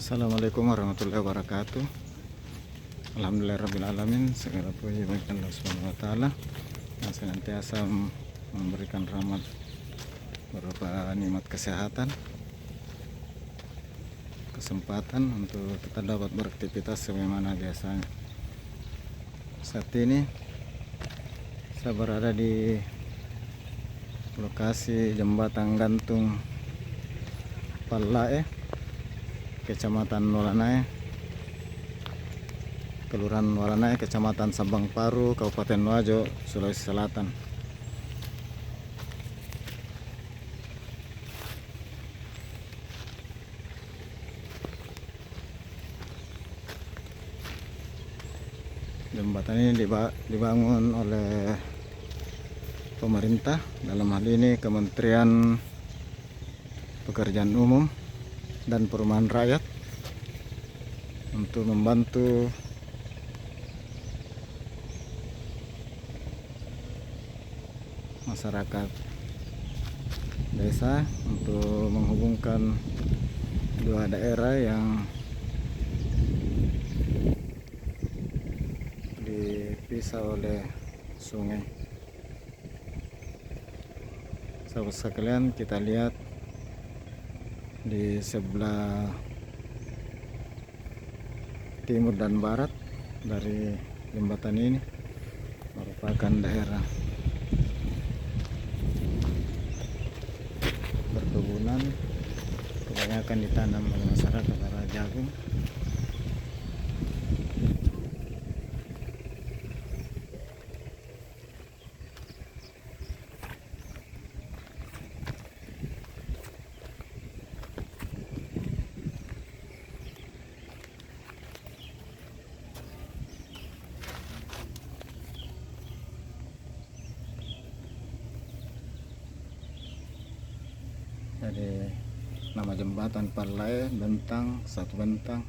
Assalamualaikum warahmatullahi wabarakatuh. Alhamdulillahirrabbilalamin. Segala puji bagi Allah Subhanahu wa Ta'ala yang senantiasa memberikan rahmat berupa nikmat kesehatan, kesempatan untuk kita dapat beraktivitas sebagaimana biasanya. Saat ini saya berada di lokasi jembatan gantung Palae, Kecamatan Walanai, Kelurahan Walanai, Kecamatan Sabang Paru, Kabupaten Wajo, Sulawesi Selatan. Jembatan ini dibangun oleh pemerintah, dalam hal ini Kementerian Pekerjaan Umum dan Perumahan Rakyat, untuk membantu masyarakat desa untuk menghubungkan dua daerah yang dipisah oleh sungai. Sahabat sekalian, kita lihat di sebelah timur dan barat dari jembatan ini merupakan daerah perkebunan, kebanyakan ditanam oleh masyarakat adalah jagung. Jadi nama jembatan Palae bentang, satu bentang,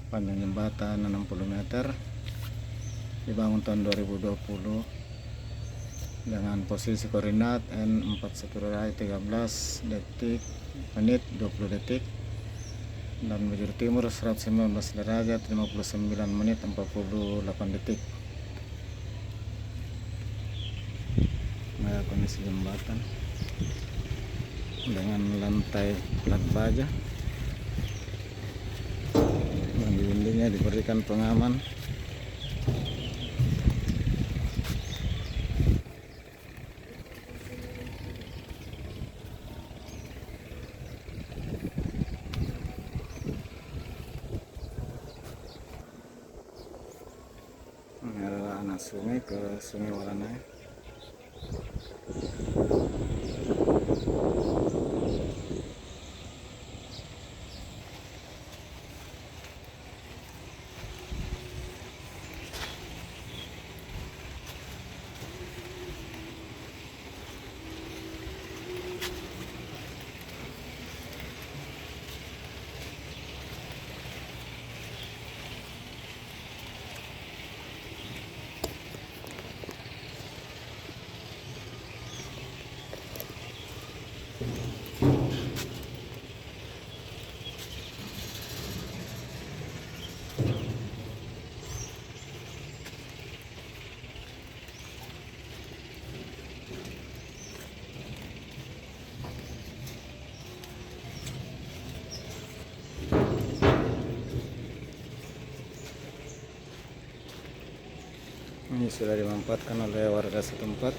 panjang jembatan 60 meter, dibangun tahun 2020 dengan posisi koordinat N4113 detik menit 20 detik, dan bujur timur 119 derajat 59 menit 48 detik. Nah, kondisi jembatan dengan lantai plat baja, dan di dindingnya diberikan pengaman. Ini adalah anak sungai ke Sungai Walanai. Ini sudah dimanfaatkan oleh warga setempat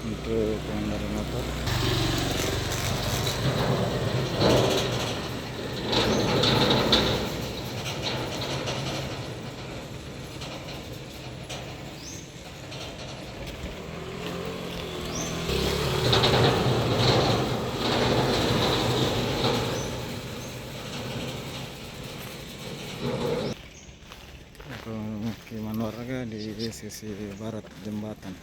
untuk pengendara motor. Pemukiman warga di sisi barat jembatan.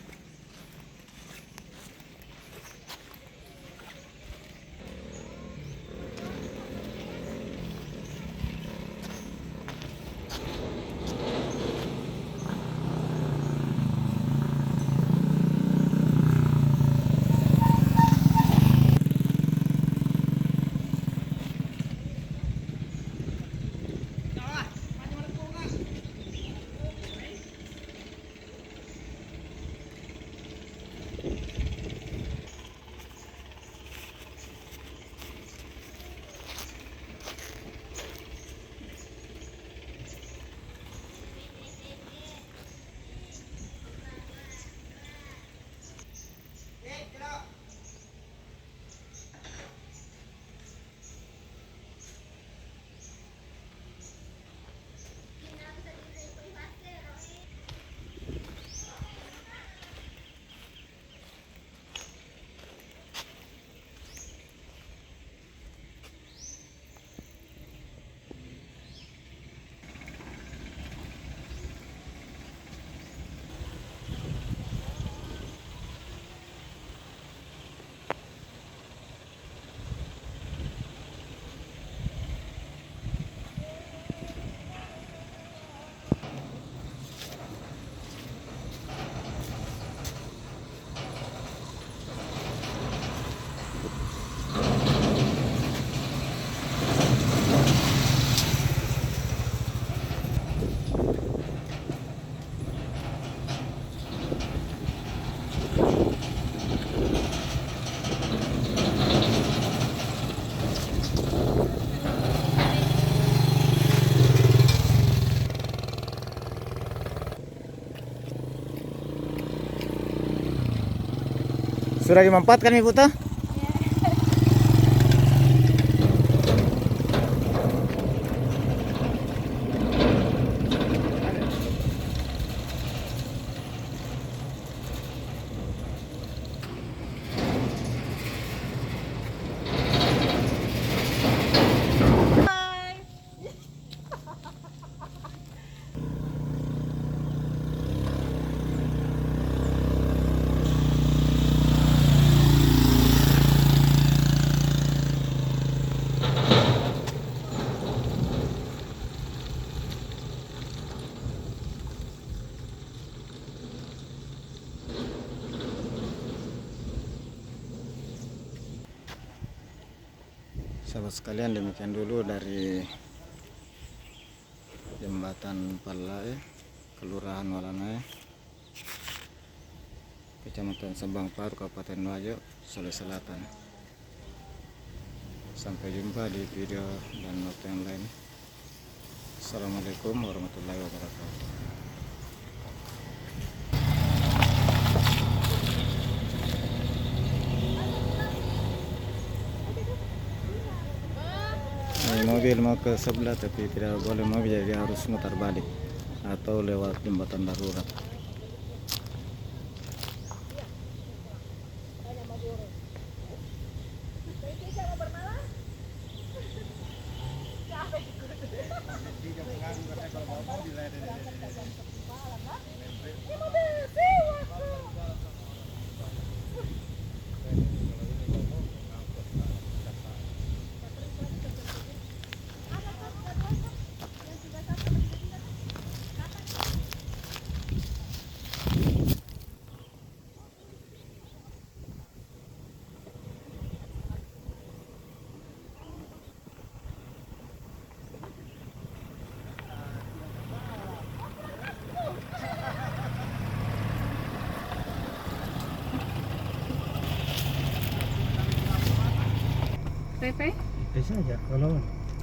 Sudah dimanfaatkan Ibu tuh? Sahabat sekalian, demikian dulu dari jembatan Palai, Kelurahan Walangai, Kecamatan Sembang Paru, Kabupaten Wajo, Sulawesi Selatan. Sampai jumpa di video dan waktu yang lain. Assalamualaikum warahmatullahi wabarakatuh. Mobil mau ke sebelah tapi tidak boleh mobil, jadi harus mutar balik atau lewat jembatan darurat. Pepe? Bisa aja kalau